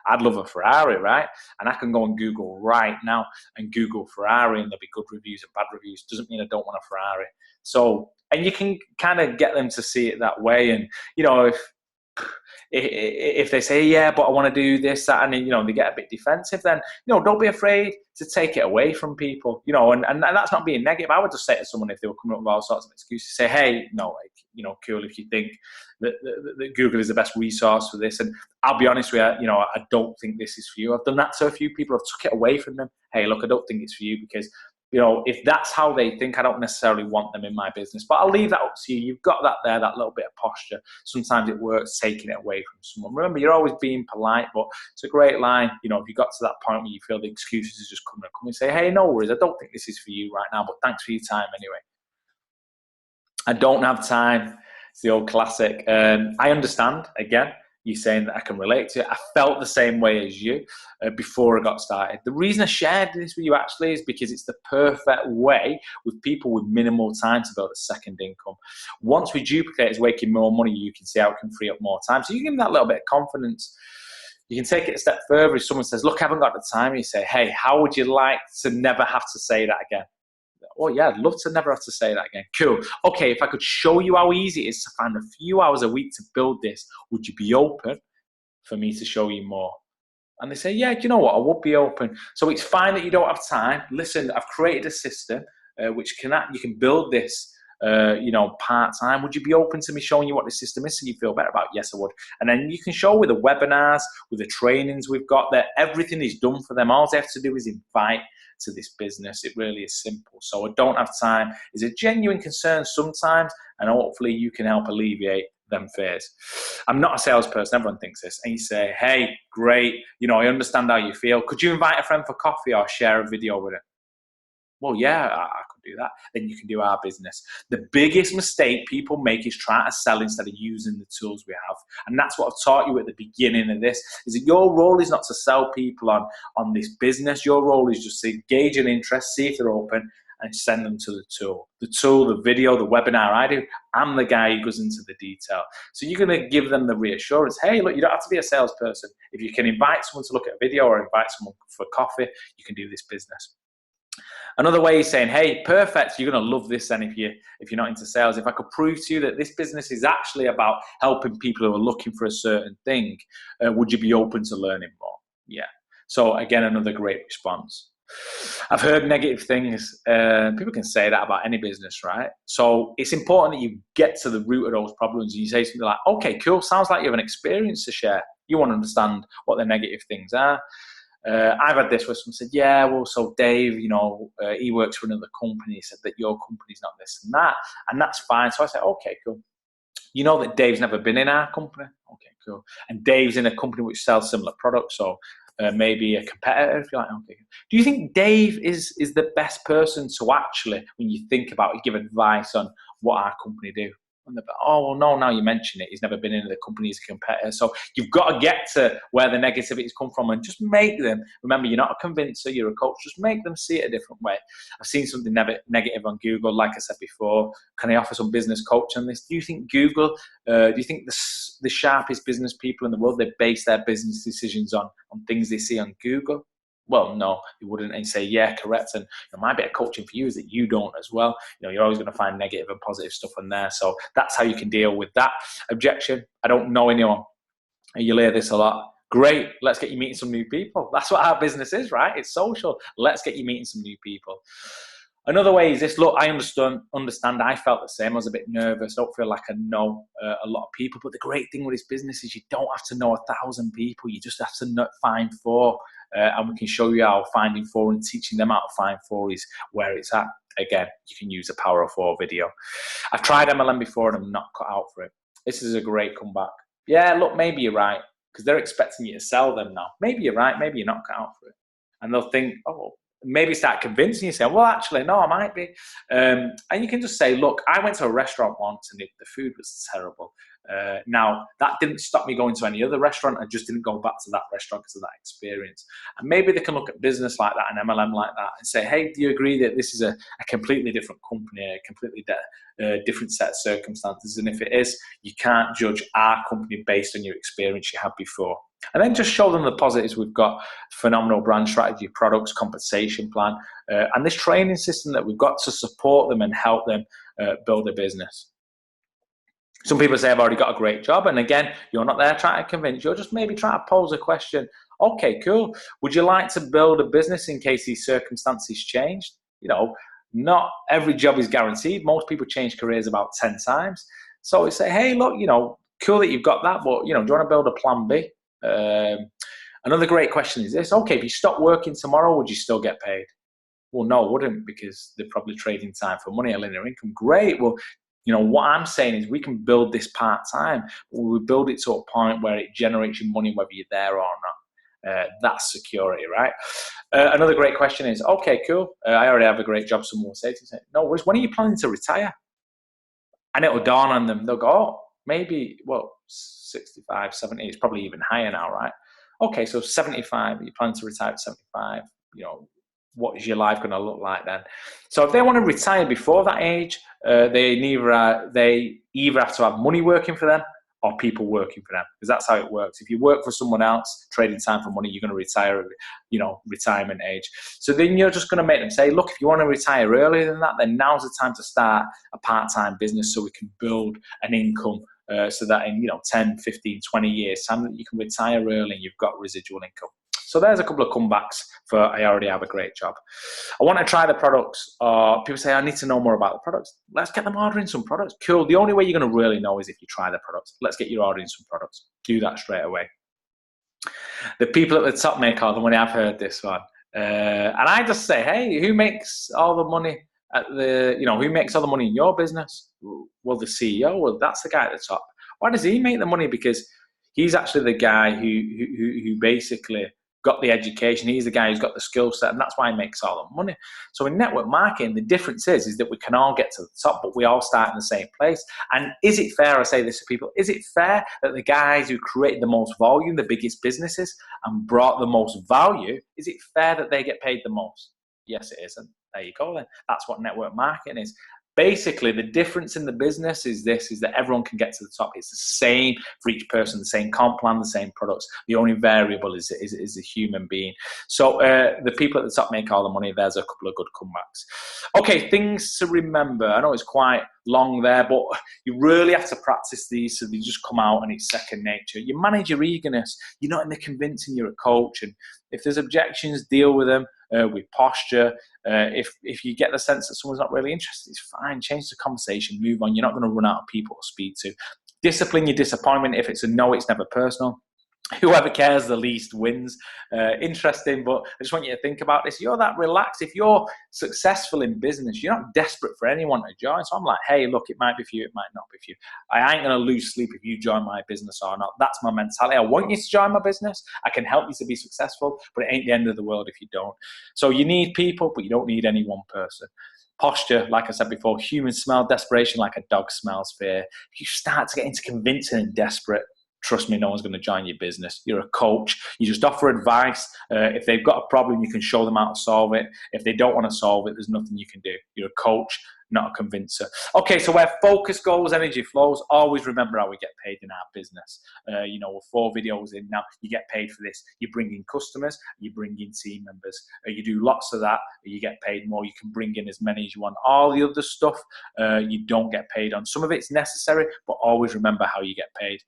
I'd love a Ferrari, right? And I can go on Google right now and Google Ferrari and there'll be good reviews and bad reviews. Doesn't mean I don't want a Ferrari. So, and you can kind of get them to see it that way. And, if they say, yeah, but I want to do this, that, and they get a bit defensive, then, don't be afraid to take it away from people, and that's not being negative. I would just say to someone, if they were coming up with all sorts of excuses, say, hey, cool, if you think that Google is the best resource for this, and I'll be honest with you, I don't think this is for you. I've done that to a few people. I've took it away from them. Hey, look, I don't think it's for you because, if that's how they think, I don't necessarily want them in my business. But I'll leave that up to you. You've got that there, that little bit of posture. Sometimes it works taking it away from someone. Remember, you're always being polite, but it's a great line. If you got to that point where you feel the excuses are just coming and say, hey, no worries, I don't think this is for you right now, but thanks for your time anyway. I don't have time. It's the old classic. I understand, again, you saying that I can relate to it. I felt the same way as you before I got started. The reason I shared this with you actually is because it's the perfect way with people with minimal time to build a second income. Once we duplicate it's making more money, you can see how it can free up more time. So you give them that little bit of confidence. You can take it a step further. If someone says, look, I haven't got the time, you say, hey, how would you like to never have to say that again? Oh, yeah, I'd love to never have to say that again. Cool. Okay, if I could show you how easy it is to find a few hours a week to build this, would you be open for me to show you more? And they say, yeah, do you know what? I would be open. So it's fine that you don't have time. Listen, I've created a system you can build this, part-time. Would you be open to me showing you what the system is so you feel better about it? Yes, I would. And then you can show with the webinars, with the trainings we've got there, everything is done for them. All they have to do is invite to this business. It really is simple. So I don't have time is a genuine concern sometimes, and hopefully you can help alleviate them fears. I'm not a salesperson. Everyone thinks this. And you say, hey, great. I understand how you feel. Could you invite a friend for coffee or share a video with them? Well, yeah, I could do that. Then you can do our business. The biggest mistake people make is trying to sell instead of using the tools we have. And that's what I've taught you at the beginning of this, is that your role is not to sell people on this business. Your role is just to gauge an interest, see if they're open, and send them to the tool. The tool, the video, the webinar I do, I'm the guy who goes into the detail. So you're going to give them the reassurance, hey, look, you don't have to be a salesperson. If you can invite someone to look at a video or invite someone for coffee, you can do this business. Another way is saying, hey, perfect, you're going to love this then if you're not into sales. If I could prove to you that this business is actually about helping people who are looking for a certain thing, would you be open to learning more? Yeah. So again, another great response. I've heard negative things. People can say that about any business, right? So it's important that you get to the root of those problems and you say something like, okay, cool, sounds like you have an experience to share. You want to understand what the negative things are. I've had this where someone said, yeah, well, so Dave, he works for another company. He said that your company's not this and that, and that's fine. So I said, okay, cool. You know that Dave's never been in our company? Okay, cool. And Dave's in a company which sells similar products. So maybe a competitor. If you're like, okay, do you think Dave is the best person to actually, when you think about it, give advice on what our company do? And oh, well, no, now you mention it, he's never been in the company, he's a competitor. So you've got to get to where the negativities come from and just make them, remember, you're not a convincer, you're a coach, just make them see it a different way. I've seen something negative on Google, like I said before, can I offer some business coach on this? Do you think Google, do you think the sharpest business people in the world, they base their business decisions on things they see on Google? Well, no, you wouldn't. And say, yeah, correct. And my bit of coaching for you is that you don't as well. You're always going to find negative and positive stuff in there. So that's how you can deal with that objection. I don't know anyone. And you'll hear this a lot. Great, let's get you meeting some new people. That's what our business is, right? It's social. Let's get you meeting some new people. Another way is this. Look, I understand. I felt the same. I was a bit nervous. I don't feel like I know a lot of people. But the great thing with this business is you don't have to know 1,000 people. You just have to find 4. And we can show you how finding 4 and teaching them how to find 4 is where it's at. Again, you can use the Power of 4 video. I've tried MLM before and I'm not cut out for it. This is a great comeback. Yeah, look, maybe you're right, because they're expecting you to sell them now. Maybe you're right. Maybe you're not cut out for it. And they'll think, oh, maybe start convincing you, say, well, actually, no, I might be. And you can just say, look, I went to a restaurant once and the food was terrible. Now, that didn't stop me going to any other restaurant. I just didn't go back to that restaurant because of that experience. And maybe they can look at business like that and MLM like that and say, hey, do you agree that this is a completely different company, a completely different set of circumstances? And if it is, you can't judge our company based on your experience you had before. And then just show them the positives. We've got phenomenal brand strategy, products, compensation plan, and this training system that we've got to support them and help them build a business. Some people say, I've already got a great job. And again, you're not there trying to convince. You're just maybe trying to pose a question. Okay, cool. Would you like to build a business in case these circumstances changed? Not every job is guaranteed. Most people change careers about 10 times. So we say, hey, look, cool that you've got that, but, do you want to build a plan B? Another great question is this. Okay, if you stop working tomorrow, would you still get paid? Well, no, I wouldn't, because they're probably trading time for money, a linear income. Great. Well, what I'm saying is we can build this part-time, but we build it to a point where it generates you money whether you're there or not. That's security, right? Another great question is, okay, cool. I already have a great job. Someone will say to you, no worries. When are you planning to retire? And it'll dawn on them. They'll go, oh, maybe, 65, 70. It's probably even higher now, right? Okay, so 75. You're planning to retire at 75. What is your life going to look like then? So if they want to retire before that age, they either have to have money working for them or people working for them, because that's how it works. If you work for someone else, trading time for money, you're going to retire at, retirement age. So then you're just going to make them say, look, if you want to retire earlier than that, then now's the time to start a part-time business so we can build an income so that in 10, 15, 20 years time that you can retire early and you've got residual income. So there's a couple of comebacks for I already have a great job. I want to try the products. People say, I need to know more about the products. Let's get them ordering some products. Cool. The only way you're going to really know is if you try the products. Let's get you ordering some products. Do that straight away. The people at the top make all the money. I've heard this one. And I just say, hey, who makes all the money who makes all the money in your business? Well, the CEO. Well, that's the guy at the top. Why does he make the money? Because he's actually the guy who basically got the education. He's the guy who's got the skill set, and that's why he makes all the money. So in network marketing, the difference is that we can all get to the top, but we all start in the same place. And is it fair, I say this to people, is it fair that the guys who created the most volume, the biggest businesses, and brought the most value, is it fair that they get paid the most? Yes, it isn't. There you go then. That's what network marketing is. Basically, the difference in the business is that everyone can get to the top. It's the same for each person, the same comp plan, the same products. The only variable is a human being. So the people at the top make all the money. There's a couple of good comebacks. Okay, things to remember. I know it's quite long there, but you really have to practice these so they just come out and it's second nature. You manage your eagerness. You're not in the convincing you're a coach. And if there's objections, deal with them with posture. If you get the sense that someone's not really interested, it's fine. Change the conversation, move on. You're not going to run out of people to speak to. Discipline your disappointment. If it's a no, it's never personal. whoever cares the least wins. Interesting, but I just want you to think about this. You're that relaxed. If you're successful in business, you're not desperate for anyone to join. So I'm like, hey, look, it might be for you, it might not be for you. I ain't going to lose sleep if you join my business or not. That's my mentality. I want you to join my business. I can help you to be successful, but it ain't the end of the world if you don't. So you need people, but you don't need any one person. Posture, like I said before, humans smell desperation like a dog smells fear. If you start to get into convincing and desperate, trust me, no one's going to join your business. You're a coach. You just offer advice. If they've got a problem, you can show them how to solve it. If they don't want to solve it, there's nothing you can do. You're a coach, not a convincer. Okay, so where focus goes, energy flows, always remember how we get paid in our business. We're 4 videos in now. You get paid for this. You bring in customers, you bring in team members. You do lots of that, you get paid more. You can bring in as many as you want. All the other stuff, you don't get paid on. Some of it's necessary, but always remember how you get paid.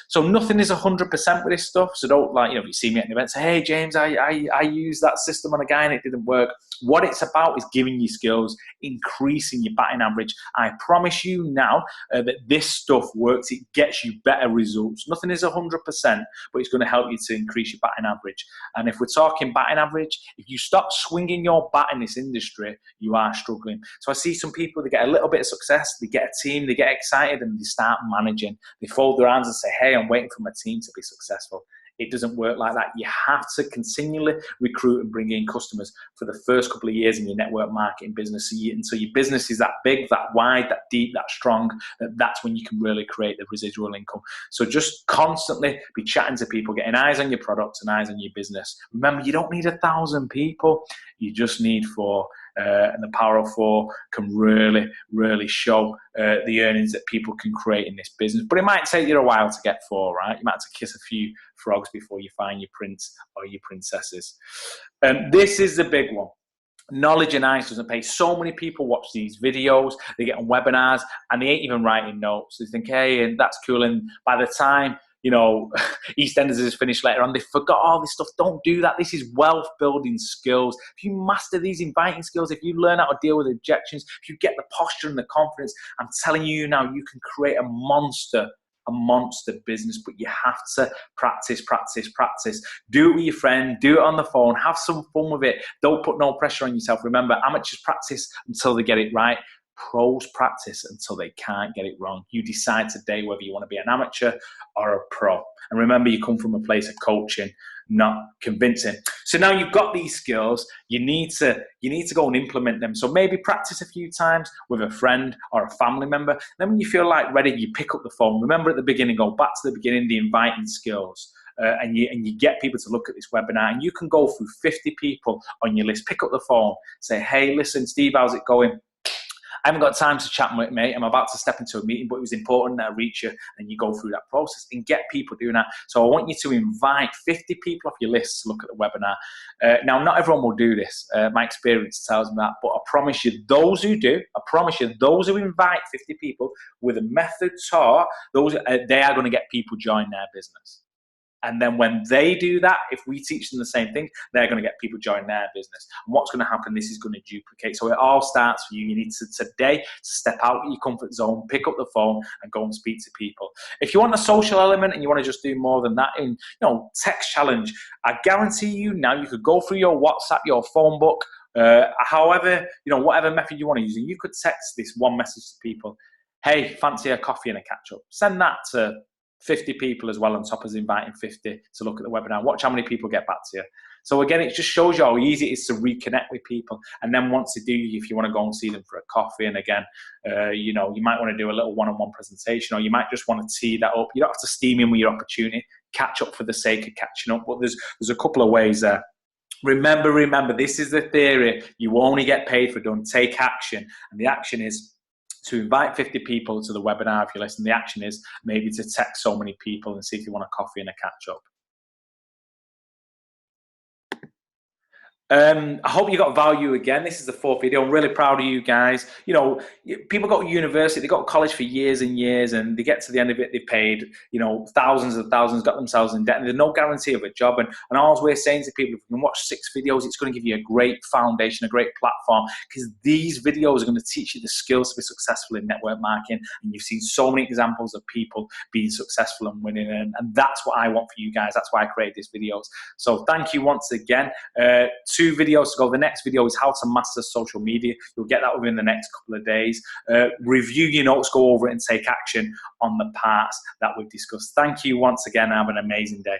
So nothing is 100% with this stuff. So don't, if you see me at an event, say, hey, James, I used that system on a guy and it didn't work. What it's about is giving you skills, increasing your batting average. I promise you now that this stuff works. It gets you better results. Nothing is 100%, but it's going to help you to increase your batting average. And if we're talking batting average, if you stop swinging your bat in this industry, you are struggling. So I see some people, they get a little bit of success, they get a team, they get excited, and they start managing. They fold their hands and say, hey, I'm waiting for my team to be successful. It doesn't work like that. You have to continually recruit and bring in customers for the first couple of years in your network marketing business. Until your business is that big, that wide, that deep, that strong, that's when you can really create the residual income. So just constantly be chatting to people, getting eyes on your products and eyes on your business. Remember, you don't need 1,000 people. You just need 4. And the power of 4 can really, really show the earnings that people can create in this business. But it might take you a while to get 4, right? You might have to kiss a few frogs before you find your prince or your princesses. This is the big one. Knowledge and eyes doesn't pay. So many people watch these videos, they get on webinars, and they ain't even writing notes. They think, hey, and that's cool. And by the time EastEnders is finished later on, they forgot all this stuff. Don't do that. This is wealth building skills. If you master these inviting skills, if you learn how to deal with objections, if you get the posture and the confidence, I'm telling you now, you can create a monster business. But you have to practice. Do it with your friend, do it on the phone, have some fun with it. Don't put no pressure on yourself. Remember, amateurs practice until they get it right. Pros practice until they can't get it wrong. You decide today whether you want to be an amateur or a pro. And remember, you come from a place of coaching, not convincing. So now you've got these skills, you need to go and implement them. So maybe practice a few times with a friend or a family member. Then when you feel like ready, you pick up the phone. Remember at the beginning, go back to the beginning, the inviting skills. And you get people to look at this webinar, and you can go through 50 people on your list. Pick up the phone, say, hey, listen, Steve, how's it going? I haven't got time to chat, mate. I'm about to step into a meeting, but it was important that I reach you, and you go through that process and get people doing that. So I want you to invite 50 people off your list to look at the webinar. Now, not everyone will do this. My experience tells me that, but I promise you, those who do, those who invite 50 people with a method taught, they are going to get people join their business. And then when they do that, if we teach them the same thing, they're going to get people join their business. And what's going to happen? This is going to duplicate. So it all starts for you. You need to today step out of your comfort zone, pick up the phone, and go and speak to people. If you want a social element and you want to just do more than that in, text challenge, I guarantee you now you could go through your WhatsApp, your phone book, however, whatever method you want to use, and you could text this one message to people. Hey, fancy a coffee and a catch up? Send that to 50 people as well, on top of inviting 50 to look at the webinar. Watch how many people get back to you. So again, it just shows you how easy it is to reconnect with people. And then once they do, if you want to go and see them for a coffee, and again, you might want to do a little one-on-one presentation, or you might just want to tee that up. You don't have to steam in with your opportunity, catch up for the sake of catching up. But there's a couple of ways there. Remember, this is the theory. You only get paid for done. Take action. And the action is to invite 50 people to the webinar if you listen. The action is maybe to text so many people and see if you want a coffee and a catch up. I hope you got value again. This is the fourth video. I'm really proud of you guys. You know, people go to university, they go to college for years and years, and they get to the end of it, they paid, you know, thousands and thousands, got themselves in debt, and there's no guarantee of a job. And all we're saying to people, if you can watch 6 videos, it's going to give you a great foundation, a great platform, because these videos are going to teach you the skills to be successful in network marketing. And you've seen so many examples of people being successful and winning, and that's what I want for you guys. That's why I create these videos. So thank you once again. 2 videos to go. The next video is how to master social media. You'll get that within the next couple of days. Review your notes, go over it and take action on the parts that we've discussed. Thank you once again. Have an amazing day.